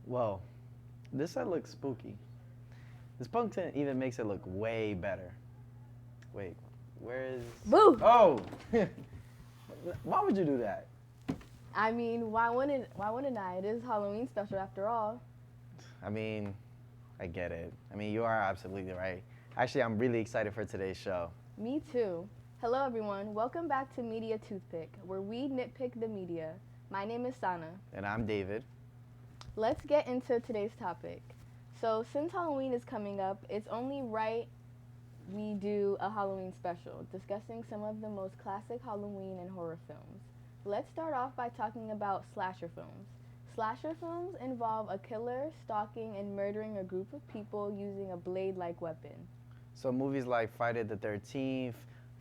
Well, this set looks spooky. This pumpkin even makes it look way better. Wait, where is... Boo! Oh! Why would you do that? I mean, why wouldn't I? It is Halloween special after all. I mean, I get it. I mean, you are absolutely right. Actually, I'm really excited for today's show. Me too. Hello everyone, welcome back to Media Toothpick, where we nitpick the media. My name is Sana. And I'm David. Let's get into today's topic. So since Halloween is coming up, it's only right we do a Halloween special, discussing some of the most classic Halloween and horror films. Let's start off by talking about slasher films. Slasher films involve a killer stalking and murdering a group of people using a blade-like weapon. So movies like Friday the 13th,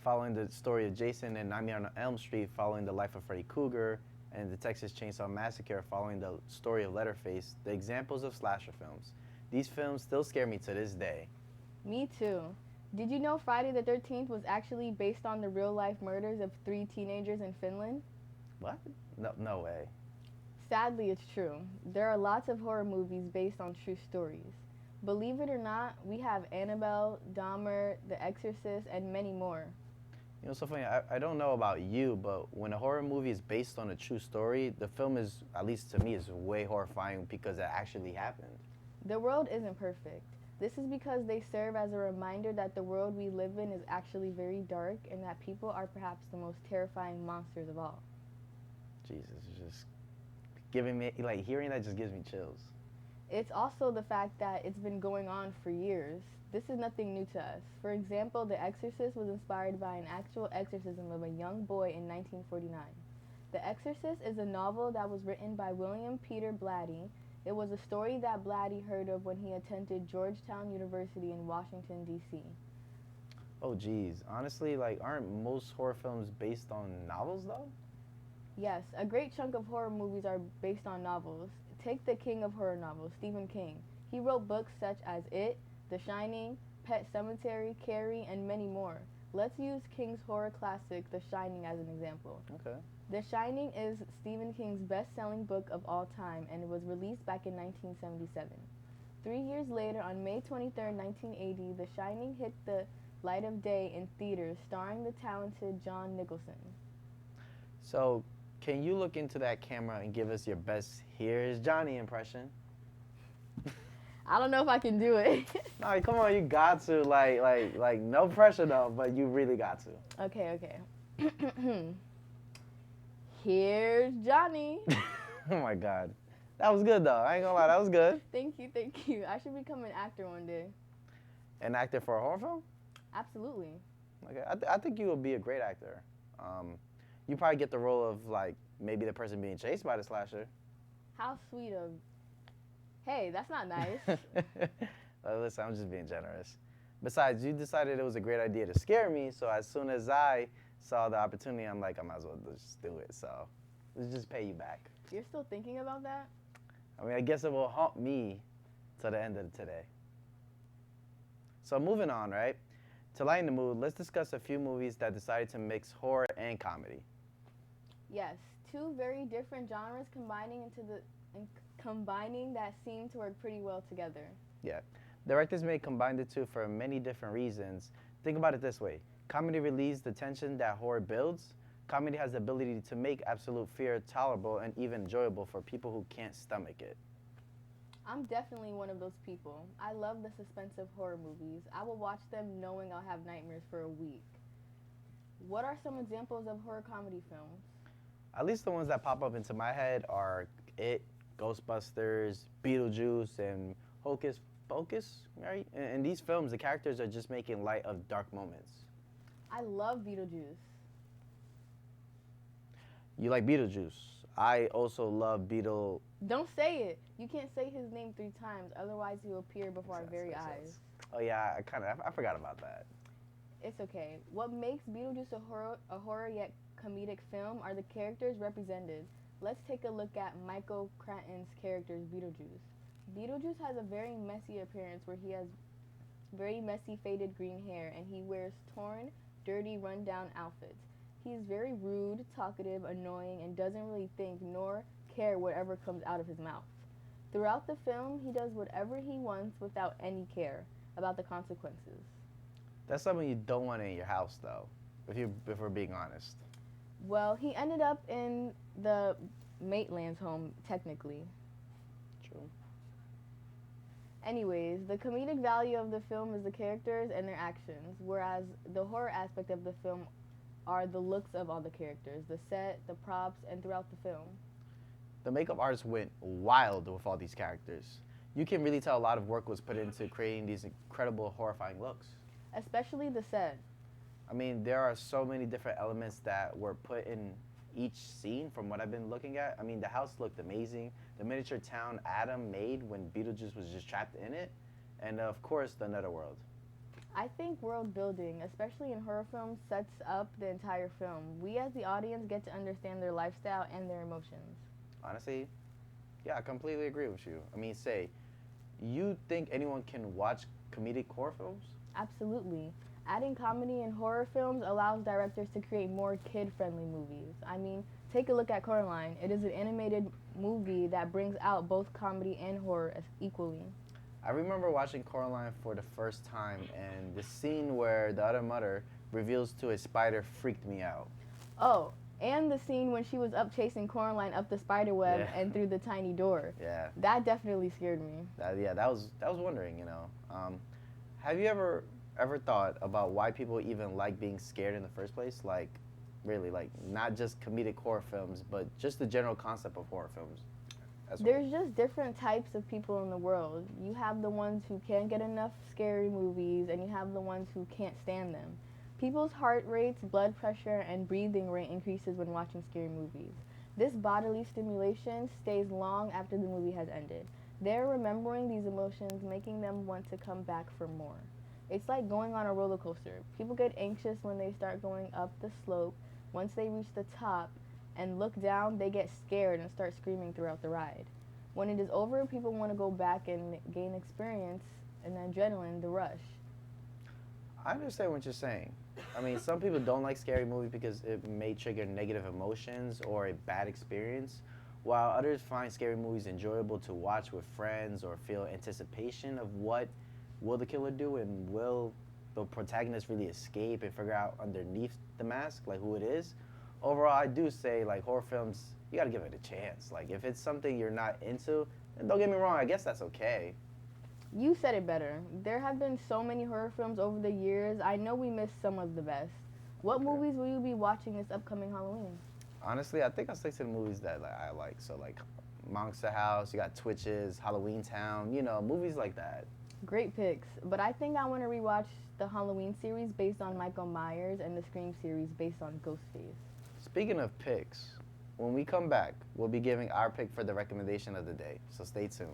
following the story of Jason, and Nightmare on Elm Street, following the life of Freddy Krueger, and the Texas Chainsaw Massacre, following the story of Leatherface, the examples of slasher films. These films still scare me to this day. Me too. Did you know Friday the 13th was actually based on the real-life murders of 3 teenagers in Finland? What? No way. Sadly, it's true. There are lots of horror movies based on true stories. Believe it or not, we have Annabelle, Dahmer, The Exorcist, and many more. You know, so funny, I don't know about you, but when a horror movie is based on a true story, the film is, at least to me, is way horrifying because it actually happened. The world isn't perfect. This is because they serve as a reminder that the world we live in is actually very dark and that people are perhaps the most terrifying monsters of all. Jesus, it's just giving me, like, hearing that just gives me chills. It's also the fact that it's been going on for years. This is nothing new to us. For example, The Exorcist was inspired by an actual exorcism of a young boy in 1949. The Exorcist is a novel that was written by William Peter Blatty. It was a story that Blatty heard of when he attended Georgetown University in Washington, D.C. Oh, geez. Honestly, like, aren't most horror films based on novels, though? Yes, a great chunk of horror movies are based on novels. Take the king of horror novels, Stephen King. He wrote books such as It, The Shining, Pet Sematary, Carrie, and many more. Let's use King's horror classic, The Shining, as an example. Okay. The Shining is Stephen King's best-selling book of all time, and it was released back in 1977. 3 years later, on May 23, 1980, The Shining hit the light of day in theaters, starring the talented John Nicholson. So, can you look into that camera and give us your best "Here's Johnny" impression? I don't know if I can do it. No, come on, you got to. Like, no pressure though, but you really got to. Okay. Here's Johnny. Oh my God, that was good though. I ain't gonna lie, that was good. Thank you. I should become an actor one day. An actor for a horror film? Absolutely. Okay, I think you would be a great actor. You probably get the role of like maybe the person being chased by the slasher. How sweet of... Hey, that's not nice. Listen, I'm just being generous. Besides, you decided it was a great idea to scare me, so as soon as I saw the opportunity, I'm like, I might as well just do it. So let's just pay you back. You're still thinking about that? I mean, I guess it will haunt me to the end of today. So moving on, right? To lighten the mood, let's discuss a few movies that decided to mix horror and comedy. Yes, 2 very different genres combining that seem to work pretty well together. Yeah. Directors may combine the two for many different reasons. Think about it this way. Comedy relieves the tension that horror builds. Comedy has the ability to make absolute fear tolerable and even enjoyable for people who can't stomach it. I'm definitely one of those people. I love the suspense of horror movies. I will watch them knowing I'll have nightmares for a week. What are some examples of horror comedy films? At least the ones that pop up into my head are It, Ghostbusters, Beetlejuice, and Hocus Pocus, right? In these films, the characters are just making light of dark moments. I love Beetlejuice. You like Beetlejuice. I also love Don't say it. You can't say his name 3 times, otherwise he will appear before our very eyes. Oh yeah, I forgot about that. It's okay. What makes Beetlejuice a horror yet comedic film are the characters represented. Let's take a look at Michael Crichton's character's Beetlejuice. Beetlejuice has a very messy appearance where he has very messy faded green hair and he wears torn, dirty, run-down outfits. He is very rude, talkative, annoying, and doesn't really think nor care whatever comes out of his mouth. Throughout the film, he does whatever he wants without any care about the consequences. That's something you don't want in your house, though, if we're being honest. Well, he ended up in the Maitland's home, technically. True. Anyways, the comedic value of the film is the characters and their actions, whereas the horror aspect of the film are the looks of all the characters, the set, the props, and throughout the film. The makeup artists went wild with all these characters. You can really tell a lot of work was put into creating these incredible, horrifying looks. Especially the set. I mean, there are so many different elements that were put in each scene from what I've been looking at. I mean, the house looked amazing. The miniature town Adam made when Beetlejuice was just trapped in it. And of course, the netherworld. I think world building, especially in horror films, sets up the entire film. We as the audience get to understand their lifestyle and their emotions. Honestly, yeah, I completely agree with you. I mean, you think anyone can watch comedic horror films? Absolutely. Adding comedy in horror films allows directors to create more kid-friendly movies. I mean, take a look at Coraline. It is an animated movie that brings out both comedy and horror as equally. I remember watching Coraline for the first time, and the scene where the other mother reveals to a spider freaked me out. Oh, and the scene when she was up chasing Coraline up the spider web and through the tiny door. Yeah. That definitely scared me. That was wondering, you know. Have you ever thought about why people even like being scared in the first place? Like, really, like not just comedic horror films, but just the general concept of horror films. There's just different types of people in the world. You have the ones who can't get enough scary movies, and you have the ones who can't stand them. People's heart rates, blood pressure, and breathing rate increases when watching scary movies. This bodily stimulation stays long after the movie has ended. They're remembering these emotions, making them want to come back for more. It's like going on a roller coaster. People get anxious when they start going up the slope. Once they reach the top and look down, they get scared and start screaming throughout the ride. When it is over, people want to go back and gain experience and adrenaline, the rush. I understand what you're saying. I mean, some people don't like scary movies because it may trigger negative emotions or a bad experience, while others find scary movies enjoyable to watch with friends or feel anticipation of what will the killer do and will the protagonist really escape and figure out underneath the mask like who it is. Overall, I do say like horror films, you gotta give it a chance. Like if it's something you're not into, then don't get me wrong, I guess that's okay. You said it better. There have been so many horror films over the years. I know we missed some of the best. What movies will you be watching this upcoming Halloween? Honestly, I think I'll stick to the movies that I like. So like Monster House, you got Twitches, Halloween Town, you know, movies like that. Great picks. But I think I want to rewatch the Halloween series based on Michael Myers and the Scream series based on Ghostface. Speaking of picks, when we come back, we'll be giving our pick for the recommendation of the day. So stay tuned.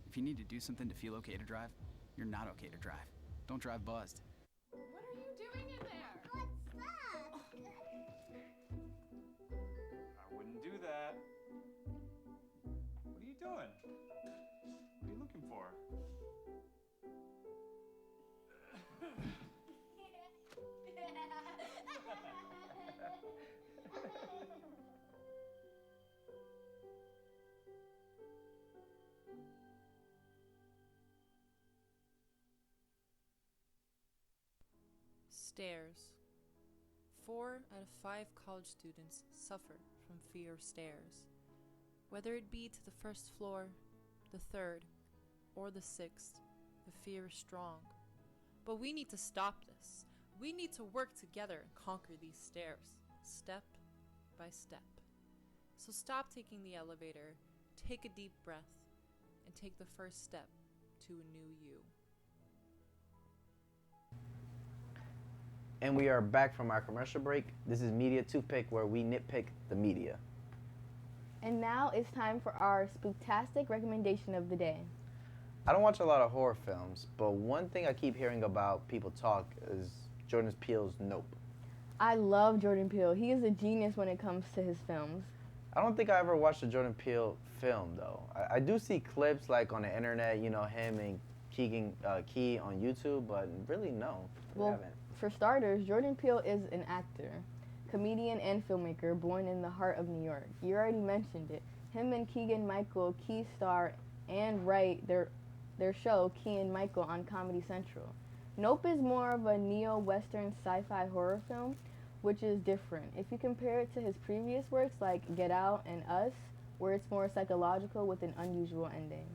If you need to do something to feel okay to drive, you're not okay to drive. Don't drive buzzed. What are you doing in there? What's that? I wouldn't do that. What are you doing? What are you looking for? Stairs. 4 out of 5 college students suffer from fear of stairs. Whether it be to the first floor, the third, or the sixth, the fear is strong. But we need to stop this. We need to work together and conquer these stairs, step by step. So stop taking the elevator, take a deep breath, and take the first step to a new you. And we are back from our commercial break. This is Media Toothpick, where we nitpick the media. And now it's time for our spooktastic recommendation of the day. I don't watch a lot of horror films, but one thing I keep hearing about people talk is Jordan Peele's Nope. I love Jordan Peele. He is a genius when it comes to his films. I don't think I ever watched a Jordan Peele film, though. I do see clips like on the internet, you know, him and Key on YouTube, but really no, we Well, haven't. for starters, Jordan Peele is an actor, comedian, and filmmaker born in the heart of New York. You already mentioned it. Him and Keegan Michael key star and write their show Key and Michael on Comedy Central. Nope is more of a neo-western sci-fi horror film, which is different. If you compare it to his previous works like Get Out and Us, where it's more psychological with an unusual ending.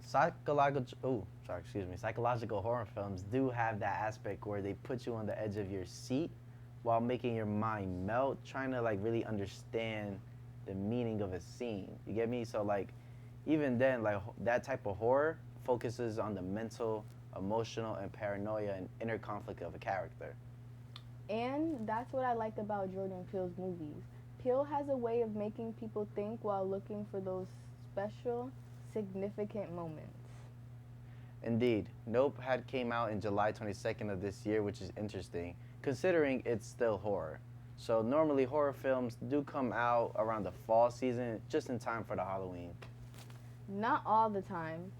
Psychological horror films do have that aspect where they put you on the edge of your seat while making your mind melt, trying to like really understand the meaning of a scene. You get me? So like, even then, like that type of horror focuses on the mental, emotional, and paranoia and inner conflict of a character. And that's what I like about Jordan Peele's movies. Peele has a way of making people think while looking for those special, significant moments. Indeed, Nope had came out in July 22nd of this year, which is interesting, considering it's still horror. So normally horror films do come out around the fall season, just in time for the Halloween. Not all the time.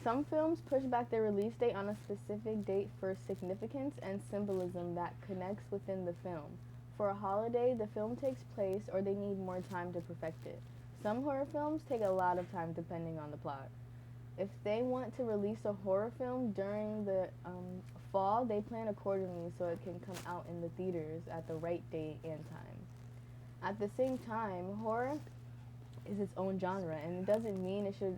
Some films push back their release date on a specific date for significance and symbolism that connects within the film. For a holiday, the film takes place or they need more time to perfect it. Some horror films take a lot of time depending on the plot. If they want to release a horror film during the fall, they plan accordingly so it can come out in the theaters at the right date and time. At the same time, horror is its own genre, and it doesn't mean it should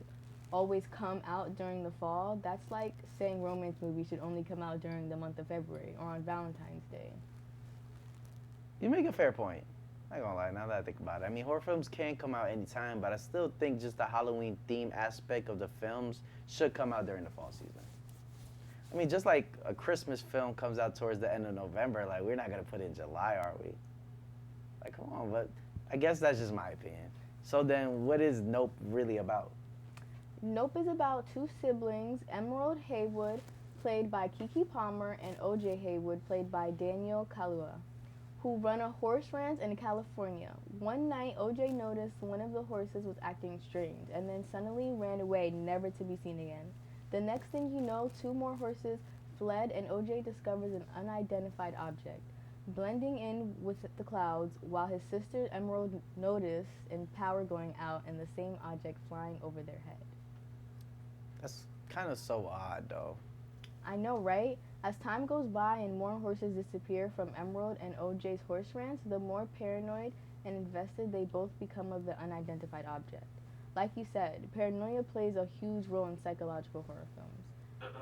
always come out during the fall. That's like saying romance movies should only come out during the month of February or on Valentine's Day. You make a fair point. Not gonna lie, now that I think about it. I mean, horror films can come out anytime, but I still think just the Halloween theme aspect of the films should come out during the fall season. I mean, just like a Christmas film comes out towards the end of November, like, we're not gonna put it in July, are we? Like, come on, but I guess that's just my opinion. So then, what is Nope really about? Nope is about two siblings, Emerald Haywood, played by Kiki Palmer, and OJ Haywood, played by Daniel Kaluuya, who run a horse ranch in California. One night, OJ noticed one of the horses was acting strange and then suddenly ran away, never to be seen again. The next thing you know, two more horses fled and OJ discovers an unidentified object blending in with the clouds while his sister Emerald noticed and power going out and the same object flying over their head. That's kind of so odd, though. I know, right? As time goes by and more horses disappear from Emerald and OJ's horse ranch, the more paranoid and invested they both become of the unidentified object. Like you said, paranoia plays a huge role in psychological horror films.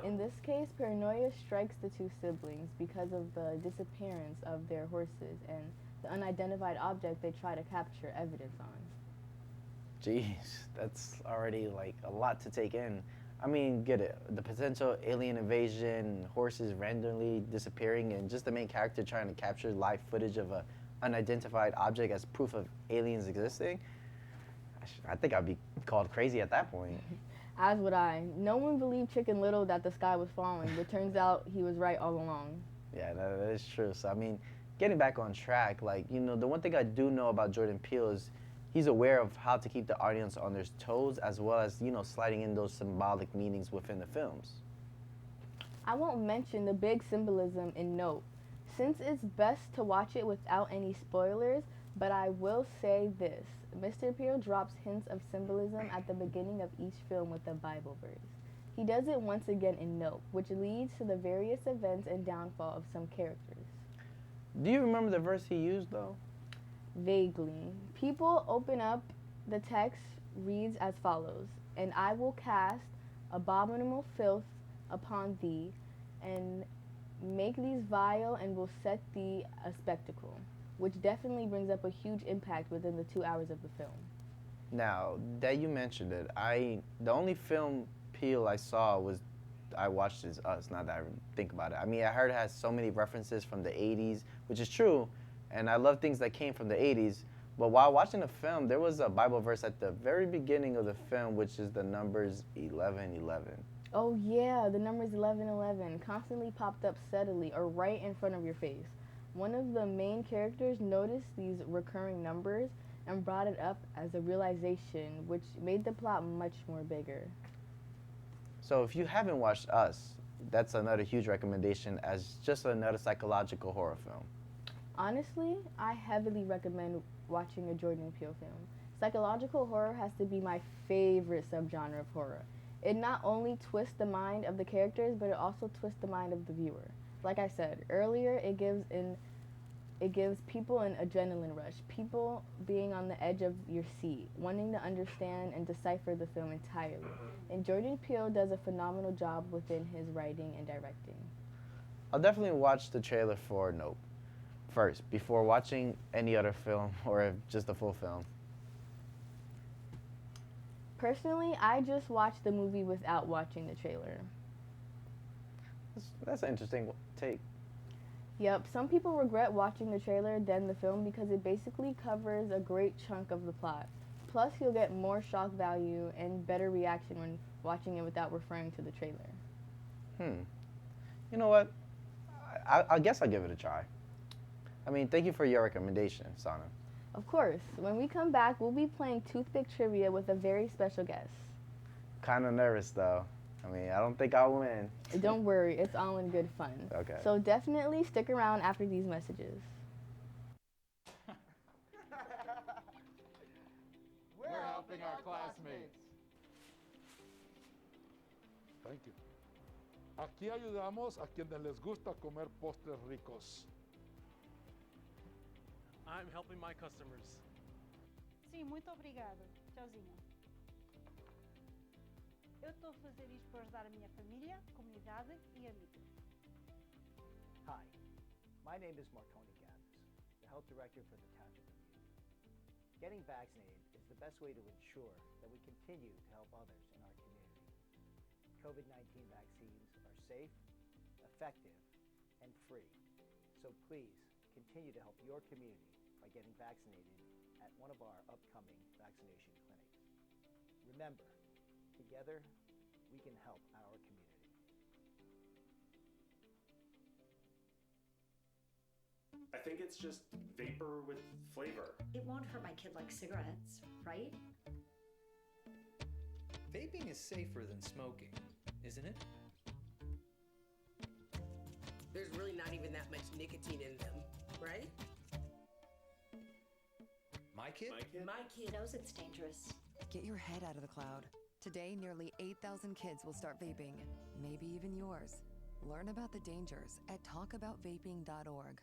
In this case, paranoia strikes the two siblings because of the disappearance of their horses and the unidentified object they try to capture evidence on. Jeez, that's already like a lot to take in. I mean, get it. The potential alien invasion, horses randomly disappearing, and just the main character trying to capture live footage of a unidentified object as proof of aliens existing. I think I'd be called crazy at that point. As would I. No one believed Chicken Little that the sky was falling, but turns out he was right all along. Yeah, that is true. So, I mean, getting back on track, like, the one thing I do know about Jordan Peele is he's aware of how to keep the audience on their toes, as well as, sliding in those symbolic meanings within the films. I won't mention the big symbolism in Nope, since it's best to watch it without any spoilers, but I will say this. Mr. Peele drops hints of symbolism at the beginning of each film with the Bible verse. He does it once again in Nope, which leads to the various events and downfall of some characters. Do you remember the verse he used, though? Vaguely. People open up, the text reads as follows, "And I will cast abominable filth upon thee, and make these vile, and will set thee a spectacle," which definitely brings up a huge impact within the 2 hours of the film. Now, that you mentioned it, the only film Peele I watched is Us, now that I think about it. I mean, I heard it has so many references from the 80s, which is true, and I love things that came from the 80s, but while watching the film, there was a Bible verse at the very beginning of the film, which is the numbers 11:11. Oh yeah, the numbers 1111 constantly popped up steadily or right in front of your face. One of the main characters noticed these recurring numbers and brought it up as a realization, which made the plot much more bigger. So if you haven't watched Us, that's another huge recommendation as just another psychological horror film. Honestly, I heavily recommend watching a Jordan Peele film. Psychological horror has to be my favorite subgenre of horror. It not only twists the mind of the characters, but it also twists the mind of the viewer. Like I said earlier, it gives people an adrenaline rush, people being on the edge of your seat, wanting to understand and decipher the film entirely. And Jordan Peele does a phenomenal job within his writing and directing. I'll definitely watch the trailer for Nope first before watching any other film or just the full film. Personally, I just watched the movie without watching the trailer. That's an interesting take. Yep, some people regret watching the trailer than the film because it basically covers a great chunk of the plot. Plus, you'll get more shock value and better reaction when watching it without referring to the trailer. You know what? I guess I'll give it a try. I mean, thank you for your recommendation, Sana. Of course, when we come back, we'll be playing Toothpick Trivia with a very special guest. Kind of nervous, though. I mean, I don't think I'll win. Don't worry, it's all in good fun. Okay. So definitely stick around after these messages. We're helping our classmates. Thank you. Aquí ayudamos a quienes les gusta comer postres ricos. I'm helping my customers. Sim, muito obrigado. Tchauzinho. Eu estou a fazer isto para ajudar a minha família, comunidade e amigos. Hi, my name is Marconi Gathers, the health director for the Township Community. Getting vaccinated is the best way to ensure that we continue to help others in our community. COVID-19 vaccines are safe, effective, and free. So please continue to help your community by getting vaccinated at one of our upcoming vaccination clinics. Remember, together we can help our community. I think it's just vapor with flavor. It won't hurt my kid like cigarettes, right? Vaping is safer than smoking, isn't it? There's really not even that much nicotine in them, right? My kid? My kid knows it's dangerous. Get your head out of the cloud. Today, nearly 8,000 kids will start vaping, maybe even yours. Learn about the dangers at talkaboutvaping.org.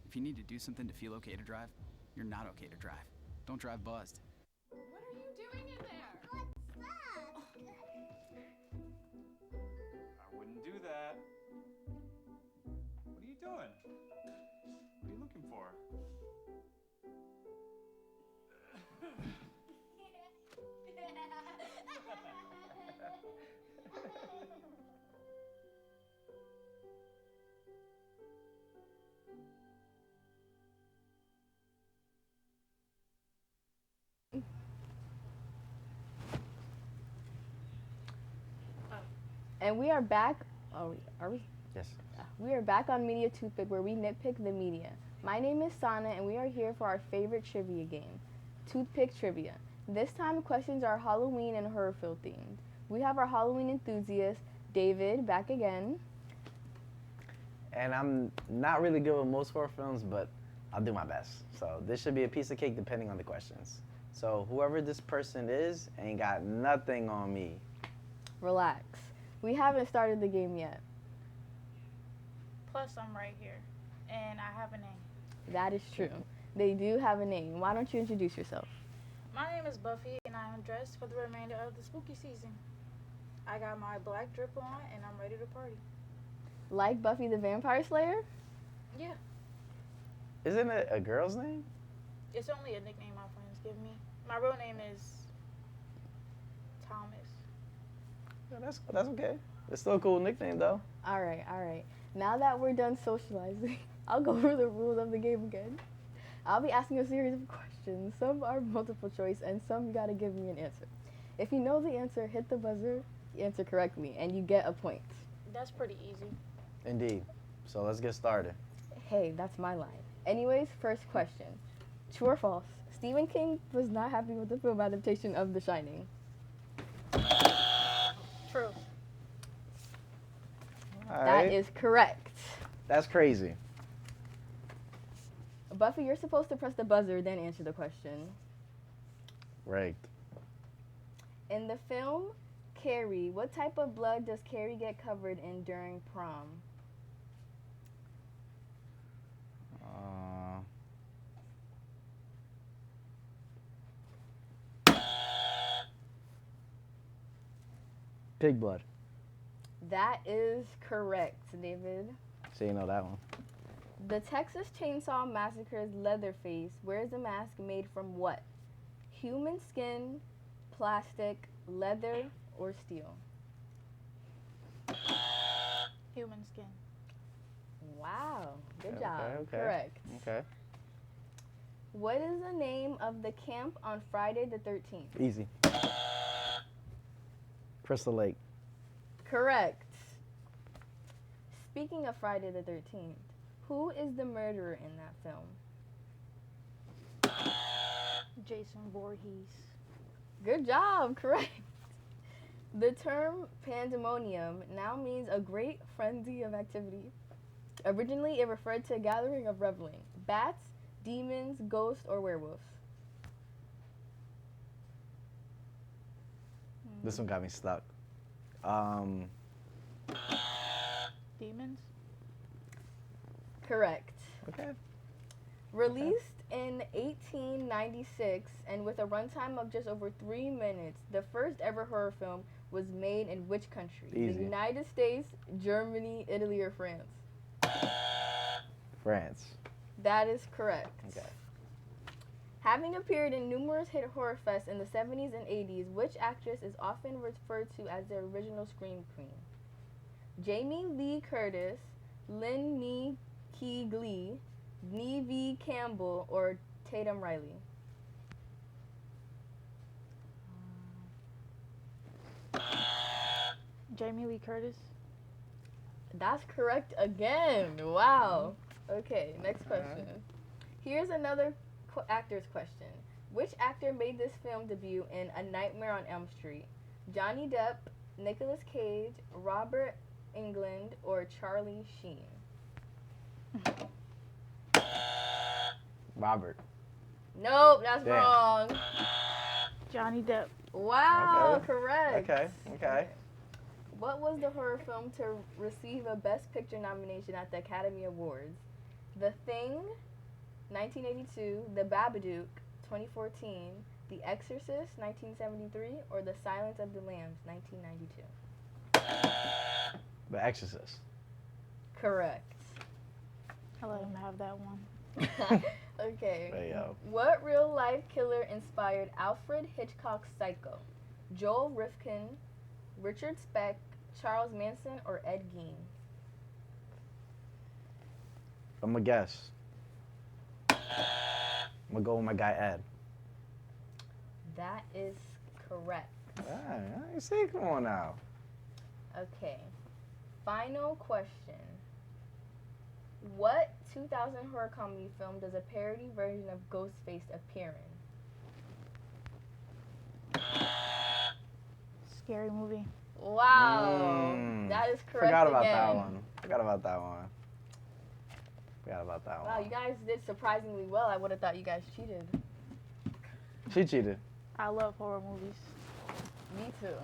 If you need to do something to feel okay to drive, you're not okay to drive. Don't drive buzzed. What are you doing in there? I wouldn't do that. What are you doing? What are you looking for? And we are back. Oh, are we? Yes. We are back on Media Toothpick, where we nitpick the media. My name is Sana, and we are here for our favorite trivia game, Toothpick Trivia. This time, questions are Halloween and horror-filled themed. We have our Halloween enthusiast, David, back again. And I'm not really good with most horror films, but I'll do my best. So this should be a piece of cake depending on the questions. So whoever this person is ain't got nothing on me. Relax. We haven't started the game yet. Plus, I'm right here, and I have a name. That is true. They do have a name. Why don't you introduce yourself? My name is Buffy, and I am dressed for the remainder of the spooky season. I got my black drip on, and I'm ready to party. Like Buffy the Vampire Slayer? Yeah. Isn't it a girl's name? It's only a nickname my friends give me. My real name is Thomas. Yeah, that's okay. It's still a cool nickname, though. All right. Now that we're done socializing, I'll go over the rules of the game again. I'll be asking a series of questions. Some are multiple choice, and some you gotta give me an answer. If you know the answer, hit the buzzer, answer correctly, and you get a point. That's pretty easy. Indeed. So let's get started. Hey, that's my line. Anyways, first question. True or false? Stephen King was not happy with the film adaptation of The Shining. True. That is correct. That's crazy. Buffy, you're supposed to press the buzzer, then answer the question. Right. In the film Carrie, what type of blood does Carrie get covered in during prom? Pig blood. That is correct, David. So you know that one. The Texas Chainsaw Massacre's Leatherface wears a mask made from what? Human skin, plastic, leather, or steel? Human skin. Wow, good Okay, job. okay. Correct. Okay. What is the name of the camp on Friday the 13th? Easy. Crystal Lake. Correct. Speaking of Friday the 13th, who is the murderer in that film? Jason Voorhees. Good job, correct. The term pandemonium now means a great frenzy of activity. Originally, it referred to a gathering of reveling. Bats, demons, ghosts, or werewolves? This one got me stuck. Demons? Correct. Okay. Released in 1896 and with a runtime of just over 3 minutes, the first ever horror film was made in which country? Easy. The United States, Germany, Italy, or France? France. That is correct. Okay. Having appeared in numerous hit horror fests in the 70s and 80s, which actress is often referred to as the original Scream Queen? Jamie Lee Curtis, Lynn Nee Keighley, Neve Campbell, or Tatum Riley? Jamie Lee Curtis. That's correct again. Wow. Okay, next question. Here's another actor's question. Which actor made this film debut in A Nightmare on Elm Street? Johnny Depp, Nicolas Cage, Robert Englund, or Charlie Sheen? Robert. Nope, that's Damn. wrong. Johnny Depp. Wow, Okay. correct. Okay. What was the horror film to receive a Best Picture nomination at the Academy Awards? The Thing, 1982, The Babadook, 2014, The Exorcist, 1973, or The Silence of the Lambs, 1992? The Exorcist. Correct. I'll let him have that one. Okay. There you go. What real-life killer inspired Alfred Hitchcock's Psycho? Joel Rifkin, Richard Speck, Charles Manson, or Ed Gein? I'm gonna guess. I'm gonna go with my guy Ed. That is correct. You see, come on now. Okay. Final question. What 2000 horror comedy film does a parody version of Ghostface appear in? Scary movie. Wow. That is correct Forgot about again. that one. Forgot about that one. Wow, you guys did surprisingly well. I would have thought you guys cheated. She cheated. I love horror movies. Me too.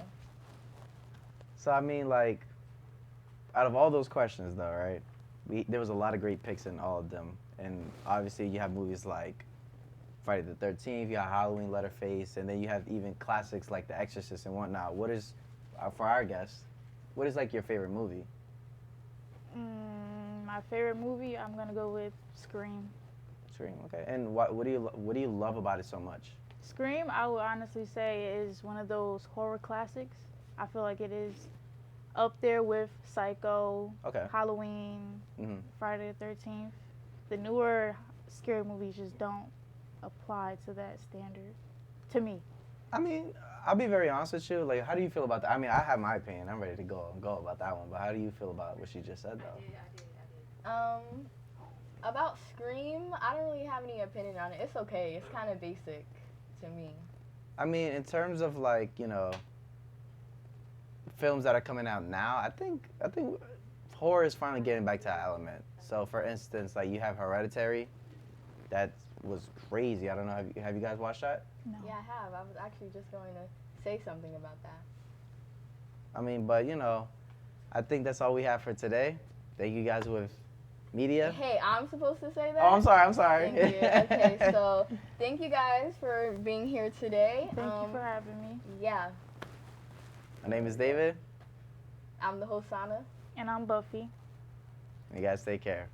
So I mean, like, out of all those questions, though, right? There was a lot of great picks in all of them, and obviously you have movies like Friday the 13th, you have Halloween, Leatherface, and then you have even classics like The Exorcist and whatnot. What is, for our guests, what is like your favorite movie? My favorite movie, I'm gonna go with Scream. Scream, okay. And what do you love about it so much? Scream, I would honestly say, is one of those horror classics. I feel like it is up there with Psycho, Halloween, Friday the 13th. The newer scary movies just don't apply to that standard, to me. I mean, I'll be very honest with you. Like, how do you feel about that? I mean, I have my opinion. I'm ready to go about that one. But how do you feel about what she just said, though? About Scream, I don't really have any opinion on it. It's okay. It's kind of basic to me. I mean, in terms of like, you know, films that are coming out now, I think horror is finally getting back to that element. So, for instance, like you have Hereditary, that was crazy. I don't know, have you guys watched that? No. Yeah, I have. I was actually just going to say something about that. I mean, but you know, I think that's all we have for today. Thank you guys with media. Hey, I'm supposed to say that? Oh, I'm sorry. Thank you. Okay, so thank you guys for being here today. Thank you for having me. Yeah. My name is David. I'm the host, Sana. And I'm Buffy. You guys take care.